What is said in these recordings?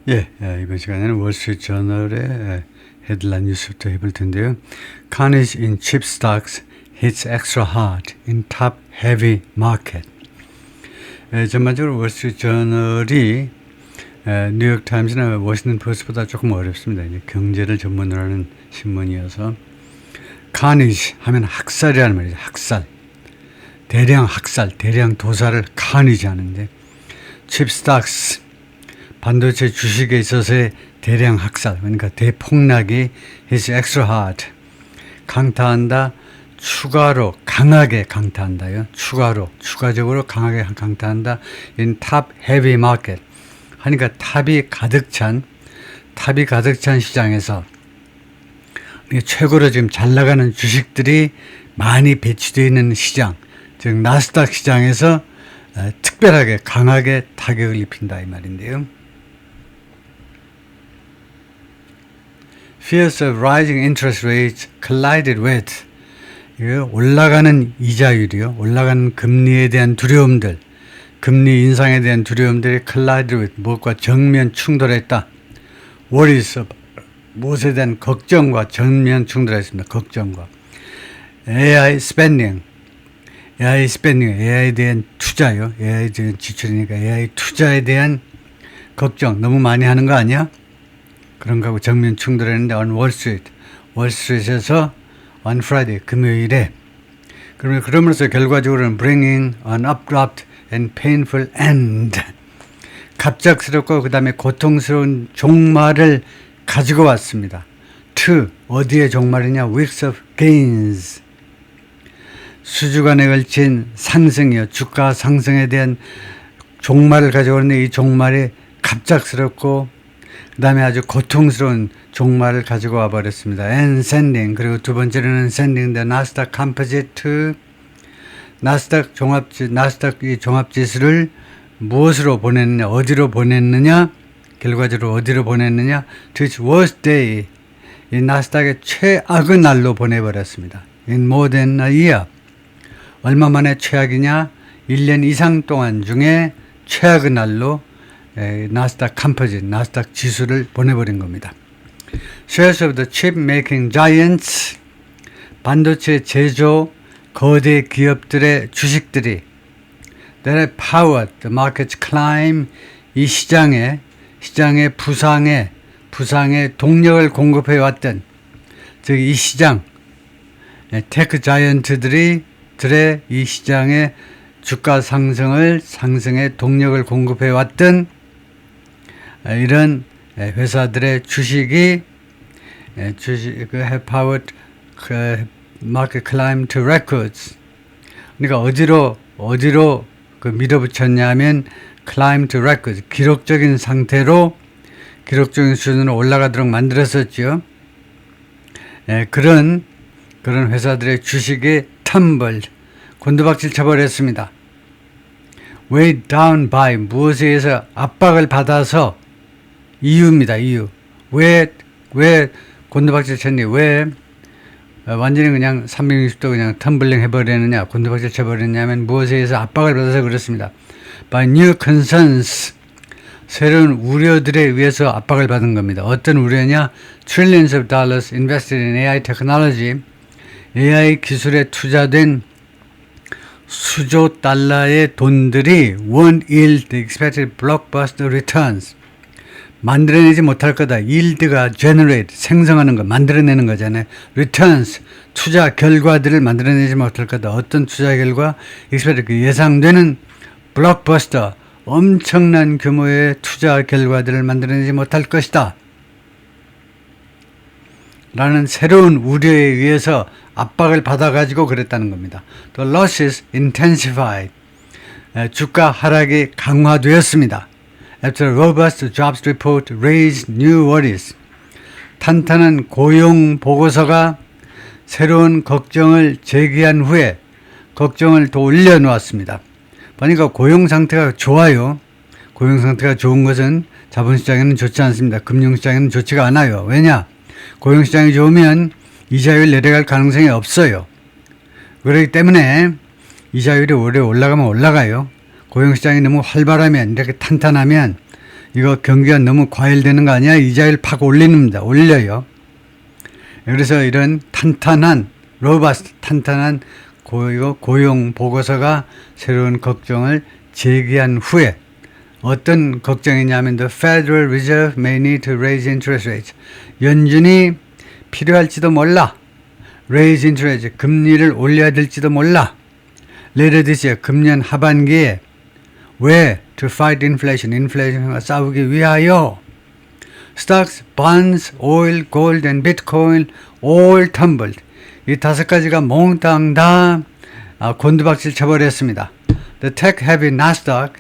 이번 시간에는 월스트리트 저널의 헤드라인 뉴스부터 해볼 텐데요. Carnage in chip stocks hits extra hard in top heavy market. 전반적으로 월스트리트 저널이 뉴욕타임즈나 워싱턴 포스트보다 조금 어렵습니다. 이제 경제를 전문으로 하는 신문이어서 Carnage 하면 학살이라는 말이죠. 학살. 대량 학살, 대량 도살을 Carnage 하는데 chip stocks 반도체 주식에 있어서의 대량 학살, 그러니까 대폭락이 is extra hard. 강타한다, 추가로 강하게 강타한다요. 추가적으로 강하게 강타한다. in top heavy market. 하니까 탑이 가득 찬 시장에서 최고로 지금 잘 나가는 주식들이 많이 배치되어 있는 시장, 즉 나스닥 시장에서 특별하게 강하게 타격을 입힌다 이 말인데요. Fears of rising interest rates collided with 올라가는 이자율이요. 올라가는 금리에 대한 두려움들, 금리 인상에 대한 두려움들이 collided with 무엇과 정면 충돌했다. Worries of 무엇에 대한 걱정과 정면 충돌했습니다. 걱정과 AI spending, AI에 대한 투자요. AI에 대한 지출이니까 AI 투자에 대한 걱정 너무 많이 하는 거 아니야? 그런 거하고 정면 충돌했는데 on 월스트리트에서 on Friday 금요일에 그러면서 결과적으로는 bringing an abrupt and painful end 갑작스럽고 그 다음에 고통스러운 종말을 가지고 왔습니다. to 어디에 종말이냐? weeks of gains 수주간에 걸친 상승이요. 주가 상승에 대한 종말을 가져오는데 이 종말이 갑작스럽고 그 다음에 아주 고통스러운 종말을 가지고 와버렸습니다. and sending 그리고 두 번째로는 sending the Nasdaq Composite 나스닥 이 종합지수를 무엇으로 보냈느냐 어디로 보냈느냐 결과적으로 어디로 보냈느냐 to its worst day 이 나스닥의 최악의 날로 보내버렸습니다. in more than a year 얼마 만에 최악이냐 1년 이상 동안 중에 최악의 날로 나스닥 컴포짓, 나스닥 지수를 보내버린 겁니다. Shares of the chip making giants, 반도체 제조 거대 기업들의 주식들이 that have powered the market's climb, 이 시장의 부상에 동력을 공급해 왔던 즉 이 시장 테크 자이언트들의 이 시장의 주가 상승에 동력을 공급해 왔던 이런 회사들의 주식이 have powered market climb to records. 그러니까 어디로 밀어붙였냐면 climb to records. 기록적인 수준으로 올라가도록 만들었었죠. 그런 회사들의 주식이 tumbled. 곤두박질 쳐버렸습니다. weighed down by 무엇에 의해서 압박을 받아서 이유입니다. 이유. 왜 곤두박질 쳤니? 왜 완전히 그냥 360도 그냥 텀블링 해버리느냐 곤두박질 쳐버렸냐면 무엇에 의해서 압박을 받아서 그렇습니다. by new concerns 새로운 우려들에 의해서 압박을 받은 겁니다. 어떤 우려냐? trillions of dollars invested in AI technology AI 기술에 투자된 수조 달러의 돈들이 won't yield the expected blockbuster returns 만들어내지 못할 거다. yield가 generate 생성하는 거 만들어내는 거잖아요. returns 투자 결과들을 만들어내지 못할 거다. 어떤 투자 결과? expected 예상되는 blockbuster 엄청난 규모의 투자 결과들을 만들어내지 못할 것이다. 라는 새로운 우려에 의해서 압박을 받아가지고 그랬다는 겁니다. The losses intensified. 주가 하락이 강화되었습니다. After a robust jobs report raised new worries. 탄탄한 고용 보고서가 새로운 걱정을 제기한 후에 걱정을 더 올려놓았습니다. 보니까 고용 상태가 좋아요. 고용 상태가 좋은 것은 자본시장에는 좋지 않습니다. 금융시장에는 좋지가 않아요. 왜냐? 고용시장이 좋으면 이자율 내려갈 가능성이 없어요. 그렇기 때문에 이자율이 오래 올라가면 올라가요. 고용시장이 너무 활발하면 이렇게 탄탄하면 이거 경기가 너무 과열되는 거 아니야? 이자율 팍 올려요. 그래서 이런 탄탄한 탄탄한 고용 보고서가 새로운 걱정을 제기한 후에 어떤 걱정이냐면 The Federal Reserve may need to raise interest rates. 연준이 필요할지도 몰라. Raise interest, 금리를 올려야 될지도 몰라. Later this year, 금년 하반기에. 왜? To fight inflation, 인플레이션과 싸우기 위하여. Stocks, bonds, oil, gold and bitcoin all tumbled. 이 5가지가 몽땅 다 곤두박질 쳐버렸습니다. The tech-heavy Nasdaq,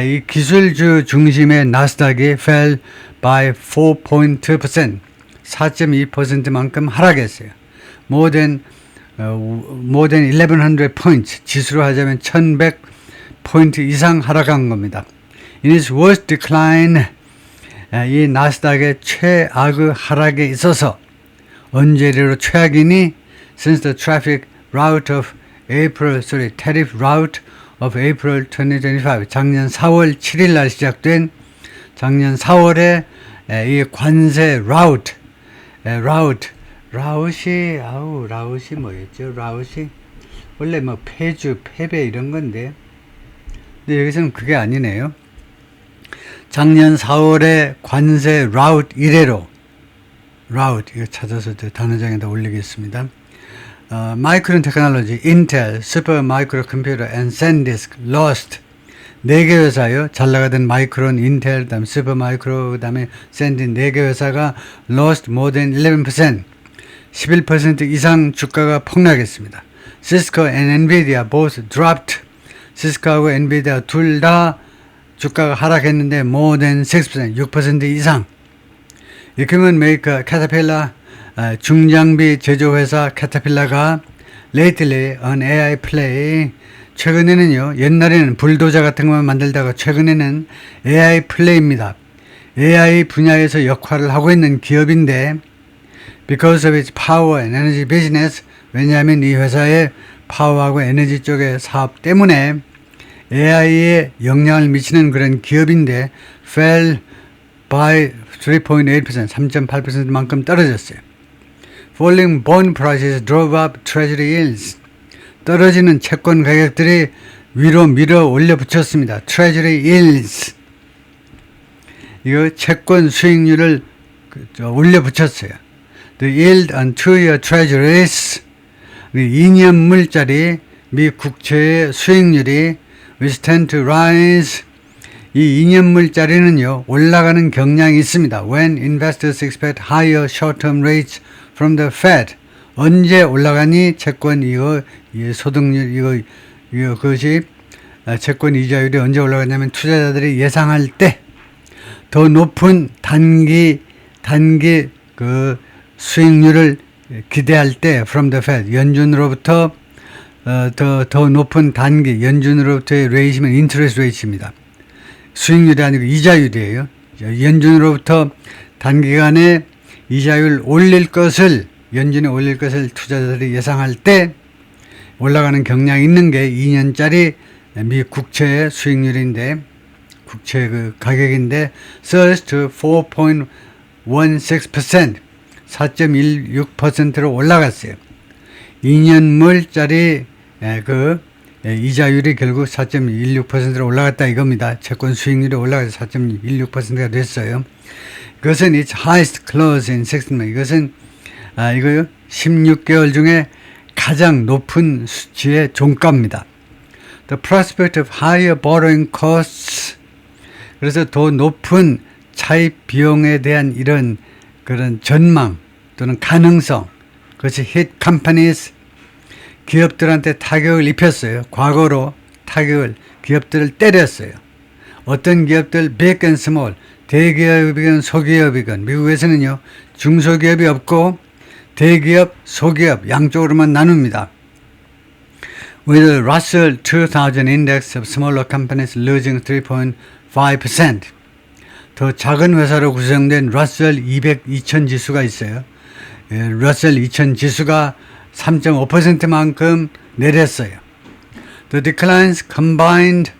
이 기술주 중심의 나스닥이 fell by 4.2%, 4.2%만큼 하락했어요. More than 1100 points, 지수로 하자면 1100포인트 이상 하락한 겁니다. In its worst decline, 이 나스닥의 최악의 하락에 있어서 언제로 최악이니? Since the tariff rout of April 2025, 작년 4월 7일 날 시작된 작년 4월에 이 관세 라웃이 뭐였죠? 라웃이 원래 뭐 패배 이런 건데, 근데 여기서는 그게 아니네요. 작년 4월에 관세 라웃 이래로 이거 찾아서 단어장에다 올리겠습니다. 마이크론 테크놀로지, 인텔, 슈퍼 마이크로 컴퓨터, and 샌디스크, 로스트 4개 회사요. 잘 나가던 마이크론, 인텔, 그다음에 슈퍼 마이크로, 그다음에 샌디 4개 회사가 lost more than 11%, 11% 이상 주가가 폭락했습니다. 시스코 and 엔비디아 both dropped. 시스코하고 엔비디아 둘 다 주가가 하락했는데 more than 6%, 6% 이상. Equipment maker Caterpillar, 중장비 제조회사 캐터필라가 lately on AI play, 최근에는요, 옛날에는 불도저 같은 것만 만들다가 최근에는 AI 플레이입니다. AI 분야에서 역할을 하고 있는 기업인데 because of its power and energy business, 왜냐하면 이 회사의 파워하고 에너지 쪽의 사업 때문에 AI에 영향을 미치는 그런 기업인데 fell by 3.8%, 3.8%만큼 떨어졌어요. Falling bond prices drove up treasury yields. 떨어지는 채권 가격들이 위로 밀어 올려 붙였습니다. Treasury yields. 이거 채권 수익률을 올려 붙였어요. The yield on 2-year treasuries, 2년물짜리 미 국채의 수익률이 which tend to rise. 이 2년물짜리는요, 올라가는 경향이 있습니다. When investors expect higher short-term rates from the Fed. 언제 올라가니? 채권 소득률 그것이 채권 이자율이 언제 올라가냐면 투자자들이 예상할 때 더 높은 단기 그 수익률을 기대할 때 from the Fed, 연준으로부터 더 높은 단기 연준으로부터의 레이시면 인터레스트 레이트입니다. 수익률이 아니고 이자율이에요. 연준으로부터 단기간에 이자율 연준이 올릴 것을 투자자들이 예상할 때 올라가는 경향이 있는 게 2년짜리 미 국채의 수익률인데, 국채 그 가격인데, surged to 4.16%, 4.16%로 올라갔어요. 2년물짜리 그 이자율이 결국 4.16%로 올라갔다 이겁니다. 채권 수익률이 올라가서 4.16%가 됐어요. 그것은 its highest close in 6 months. 이것은 이거요 16개월 중에 가장 높은 수치의 종가입니다. The prospect of higher borrowing costs. 그래서 더 높은 차입 비용에 대한 이런 그런 전망 또는 가능성, 그것이 hit companies, 기업들한테 타격을 입혔어요. 과거로 기업들을 때렸어요. 어떤 기업들, big and small, 대기업이건 소기업이건, 미국에서는요, 중소기업이 없고 대기업, 소기업 양쪽으로만 나눕니다. With the Russell 2000 index of smaller companies losing 3.5%. 더 작은 회사로 구성된 러셀 2000 지수가 있어요. 러셀 2000 지수가 3.5%만큼 내렸어요. The declines combined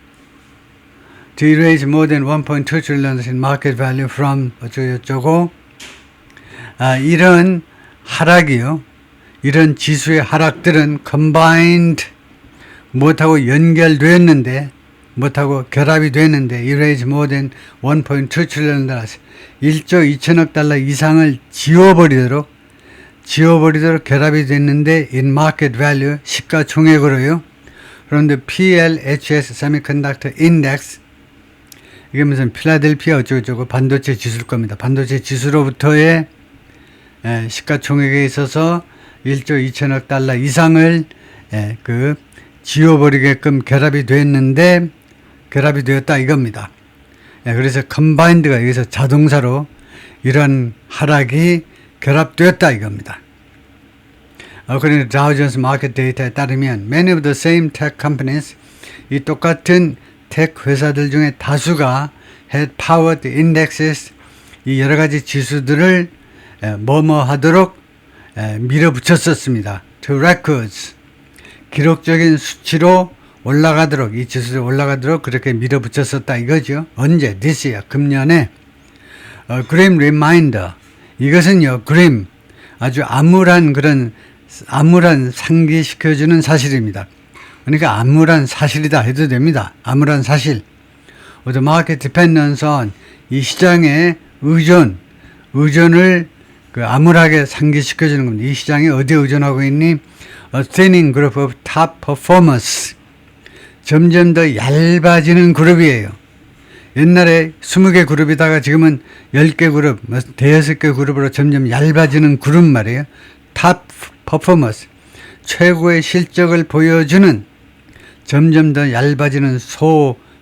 to erase more than 1.2 trillion in market value from 어쩌고저쩌고. 이런 하락이요. 이런 지수의 하락들은 combined 못하고 연결되었는데 못하고 결합이 됐는데 erase more than 1.2 trillion dollars 1조 2천억 달러 이상을 지워버리도록 결합이 됐는데 in market value 시가총액으로요. 그런데 PLHS Semiconductor Index 이게 무슨 필라델피아 어쩌고저쩌고 반도체 지수일 겁니다. 반도체 지수로부터의 시가총액에 있어서 1조 2천억 달러 이상을 지워버리게끔 결합이 되었다 이겁니다. 그래서 combined가 여기서 자동사로 이런 하락이 결합되었다 이겁니다. 그러니까 Dow Jones 마켓 데이터에 따르면 many of the same tech companies 이 똑같은 텍 회사들 중에 다수가 had powered the indexes 이 여러 가지 지수들을 하도록 밀어붙였었습니다. To records 기록적인 수치로 올라가도록 이 지수가 올라가도록 그렇게 밀어붙였었다 이거죠. 언제? This year 금년에 grim reminder 이것은요 grim 아주 암울한 상기시켜주는 사실입니다. 그러니까 암울한 사실이다 해도 됩니다. 암울한 사실. The market dependence on 이 시장의 의존을 암울하게 상기시켜주는 겁니다. 이 시장이 어디에 의존하고 있니? A thinning group of top performers. 점점 더 얇아지는 그룹이에요. 옛날에 20개 그룹이다가 지금은 10개 그룹, 대여섯 개 그룹으로 점점 얇아지는 그룹 말이에요. top performers. 최고의 실적을 보여주는 점점 더 얇아지는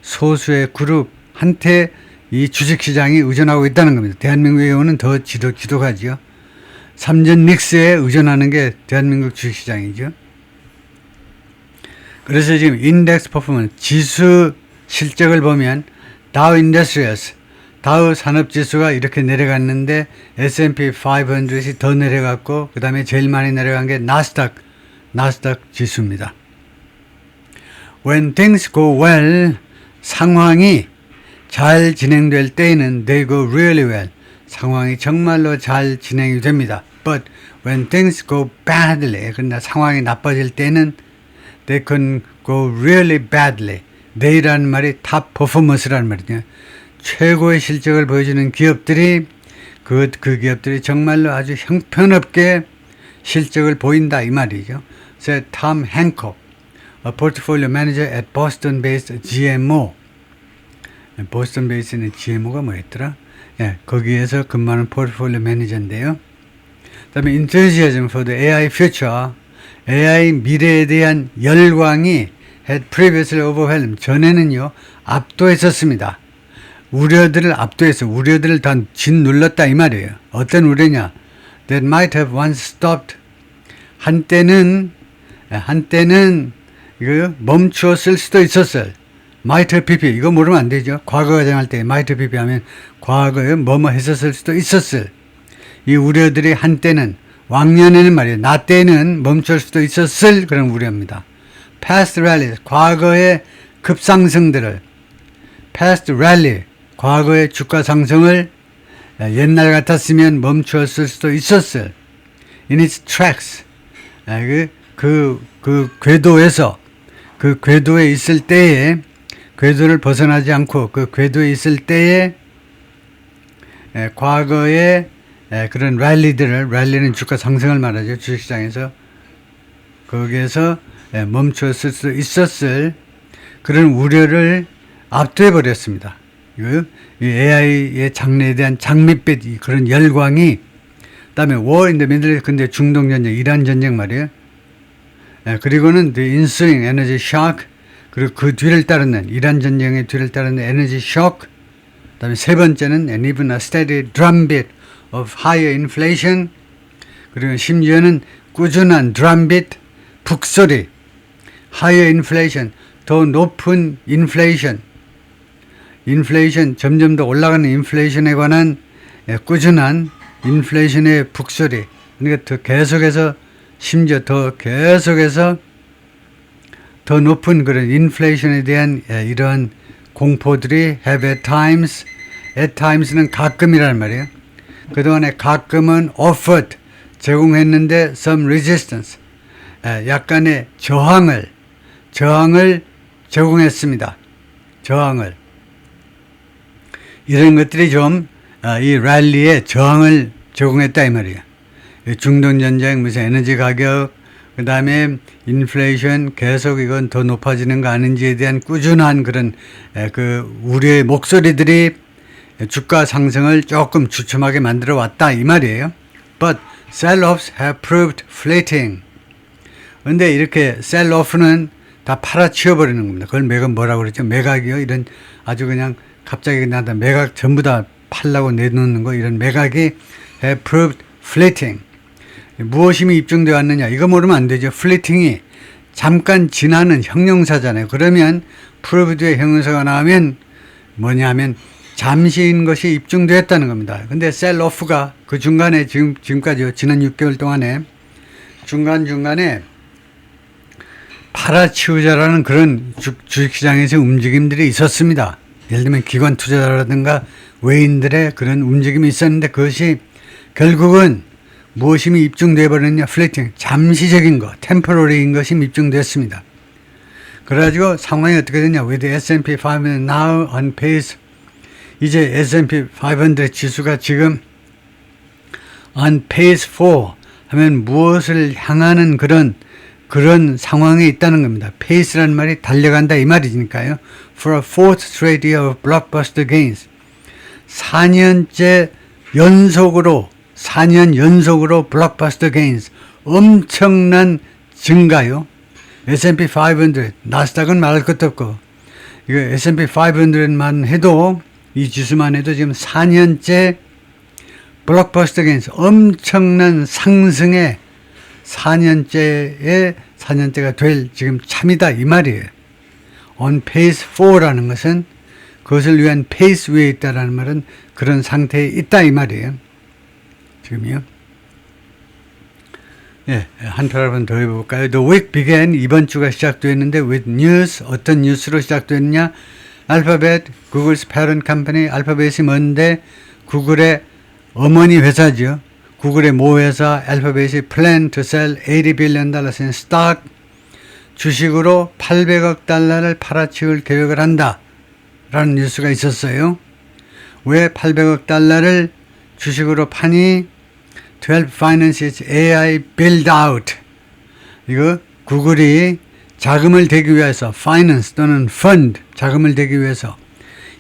소수의 그룹한테 이 주식시장이 의존하고 있다는 겁니다. 대한민국에 오는 더 지독하죠. 삼전 닉스에 의존하는 게 대한민국 주식시장이죠. 그래서 지금 인덱스 퍼포먼스 지수 실적을 보면 다우 인더스트리얼스 다우 산업지수가 이렇게 내려갔는데 S&P 500이 더 내려갔고 그 다음에 제일 많이 내려간 게 나스닥 지수입니다. When things go well 상황이 잘 진행될 때에는 they go really well 상황이 정말로 잘 진행이 됩니다. But when things go badly 그러나 상황이 나빠질 때는 they can go really badly they라는 말이 top performance라는 말이죠. 최고의 실적을 보여주는 기업들이 그 기업들이 정말로 아주 형편없게 실적을 보인다 이 말이죠. 그래서 톰 행콕 a portfolio manager at Boston-based GMO 보스턴 베이스는 GMO가 뭐였더라? 거기에서 근무하는 포트폴리오 매니저인데요. 그 다음에 enthusiasm for the AI future AI 미래에 대한 열광이 had previously overwhelmed 전에는요 압도했었습니다. 우려들을 다 짓눌렀다 이 말이에요. 어떤 우려냐? That might have once stopped 한때는 이거 멈추었을 수도 있었을. might have pp 이거 모르면 안 되죠. 과거 가정할 때 might have pp 하면 과거에 뭐뭐 했었을 수도 있었을. 이 우려들이 한때는 왕년에는 말이에요. 나 때는 멈출 수도 있었을 그런 우려입니다. past rallies 과거의 급상승들을 past rally 과거의 주가 상승을 옛날 같았으면 멈추었을 수도 있었을. in its tracks 그 궤도에 있을 때에 궤도를 벗어나지 않고 그 궤도에 있을 때에 과거의 그런 랠리는 주가 상승을 말하죠. 주식시장에서 거기에서 멈췄을 수 있었을 그런 우려를 압도해 버렸습니다. 이 AI의 장래에 대한 장밋빛 그런 열광이 그다음에 War in the Middle East 근데 중동 전쟁, 이란 전쟁 말이에요. 그리고는 the ensuing energy shock 그리고 그 뒤를 따르는 이란 전쟁의 뒤를 따르는 에너지 쇼크 그다음에 세 번째는 and even a steady drumbeat of higher inflation 그리고 심지어는 꾸준한 drumbeat 북소리 higher inflation 더 높은 inflation 점점 더 올라가는 인플레이션에 관한 꾸준한 인플레이션의 북소리 그러니까 더 계속해서 심지어 더 계속해서 더 높은 그런 인플레이션에 대한 이러한 공포들이 have at times는 가끔이란 말이에요. 그동안에 가끔은 offered, 제공했는데 some resistance, 약간의 저항을 제공했습니다. 저항을. 이런 것들이 좀 이 랠리에 저항을 제공했다 이 말이에요. 중동전쟁, 무슨 에너지 가격, 그 다음에 인플레이션 계속 이건 더 높아지는 거 아닌지에 대한 꾸준한 그런 그 우리의 목소리들이 주가 상승을 조금 주춤하게 만들어 왔다 이 말이에요. But sell-offs have proved fleeting. 근데 이렇게 sell-off는 다 팔아치워버리는 겁니다. 그걸 뭐라고 그러죠? 매각이요. 이런 아주 그냥 갑자기 그냥 다 매각 전부 다 팔라고 내놓는 거, 이런 매각이 have proved fleeting. 무엇이 입증되어 왔느냐? 이거 모르면 안 되죠. fleeting이 잠깐 지나는 형용사잖아요. 그러면 proved의 형용사가 나오면 뭐냐면 잠시인 것이 입증되었다는 겁니다. 근데 sell off가 그 중간에 지금까지 지난 6개월 동안에 중간중간에 팔아치우자라는 그런 주식시장에서 움직임들이 있었습니다. 예를 들면 기관 투자자라든가 외인들의 그런 움직임이 있었는데 그것이 결국은 무엇이 입증되어 버렸냐? 플레이팅, 잠시적인 것, 템포러리인 것이 입증됐습니다. 그래가지고 상황이 어떻게 되냐? With the S&P 500 now on pace, 이제 S&P 500 지수가 지금 on pace for 하면 무엇을 향하는 그런 상황에 있다는 겁니다. pace라는 말이 달려간다 이 말이니까요. For a fourth straight year of blockbuster gains. 4년 연속으로 blockbuster gains. 엄청난 증가요. S&P 500, 나스닥은 말할 것도 없고, 이거 S&P 500만 해도, 이 지수만 해도 지금 4년째 blockbuster gains, 엄청난 상승의 4년째가 될 지금 참이다 이 말이에요. On pace for라는 것은 그것을 위한 pace 위에 있다라는 말은 그런 상태에 있다 이 말이에요. 지금요. 예, 한 패러그래프 더 해볼까요? The week began, 이번 주가 시작되었는데 with news, 어떤 뉴스로 시작됐느냐? 알파벳, 구글's parent company, 알파벳이 뭔데? 구글의 어머니 회사죠. 구글의 모회사 알파벳이 plan to sell $80 billion in stock, 주식으로 800억 달러를 팔아치울 계획을 한다 라는 뉴스가 있었어요. 왜 800억 달러를 주식으로 파니? To help finance its AI build out. 이거 구글이 자금을 대기 위해서 finance 또는 fund 자금을 대기 위해서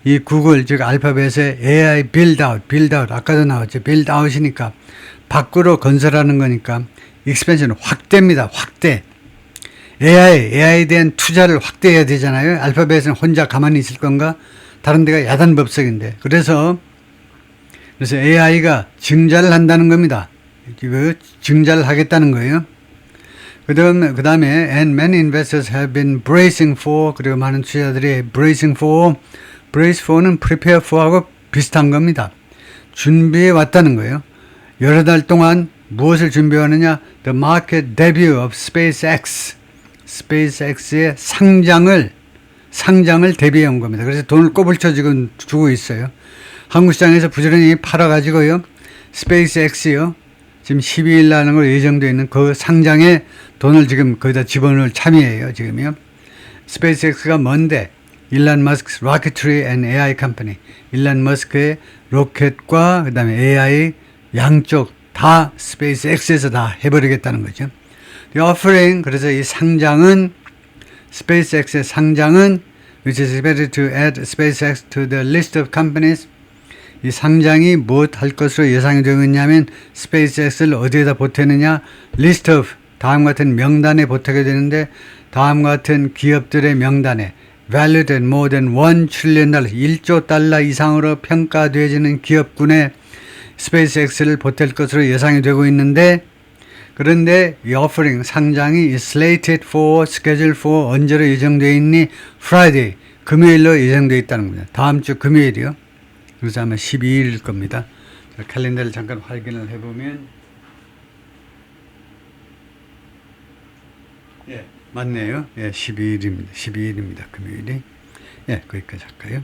이 구글 즉 알파벳의 AI build out 아까도 나왔죠. build out이니까 밖으로 건설하는 거니까 expansion 확대입니다. 확대. AI에 대한 투자를 확대해야 되잖아요. 알파벳은 혼자 가만히 있을 건가? 다른 데가 야단법석인데. 그래서 AI가 증자를 한다는 겁니다. 증자를 하겠다는 거예요. 그 다음에 and many investors have been bracing for, 그리고 많은 투자자들이 bracing for는 prepare for하고 비슷한 겁니다. 준비해 왔다는 거예요. 여러 달 동안 무엇을 준비하느냐? The market debut of SpaceX의 상장을 대비해 온 겁니다. 그래서 돈을 꼬불쳐 지금 주고 있어요. 한국 시장에서 부지런히 팔아가지고요. 스페이스X요. 지금 12일 나는 걸 예정되어 있는 그 상장에 돈을 지금 거기다 집어넣을 참이에요. 지금요. 스페이스X가 뭔데? 일론 머스크 로켓트리 앤 AI 컴퍼니. 일론 머스크의 로켓과 그 다음에 AI 양쪽 다 스페이스X에서 다 해버리겠다는 거죠. The offering, 그래서 이 상장은 SpaceX의 상장은 which is expected to add SpaceX to the list of companies. 이 상장이 무엇 할 것으로 예상이 되고 있냐면 SpaceX를 어디에다 보태느냐? List of 다음과 같은 명단에 보태게 되는데 다음과 같은 기업들의 명단에 valued at more than $1 trillion, 1조 달러 이상으로 평가되어지는 기업군에 SpaceX를 보탤 것으로 예상이 되고 있는데 그런데 이 offering 상장이 slated for, scheduled for 언제로 예정되어 있니? Friday, 금요일로 예정되어 있다는 겁니다. 다음 주 금요일이요. 그래서 아마 12일일 겁니다. 캘린더를 잠깐 확인을 해보면 예, 맞네요. 예, 12일입니다. 12일입니다. 금요일이. 예, 거기까지 할까요?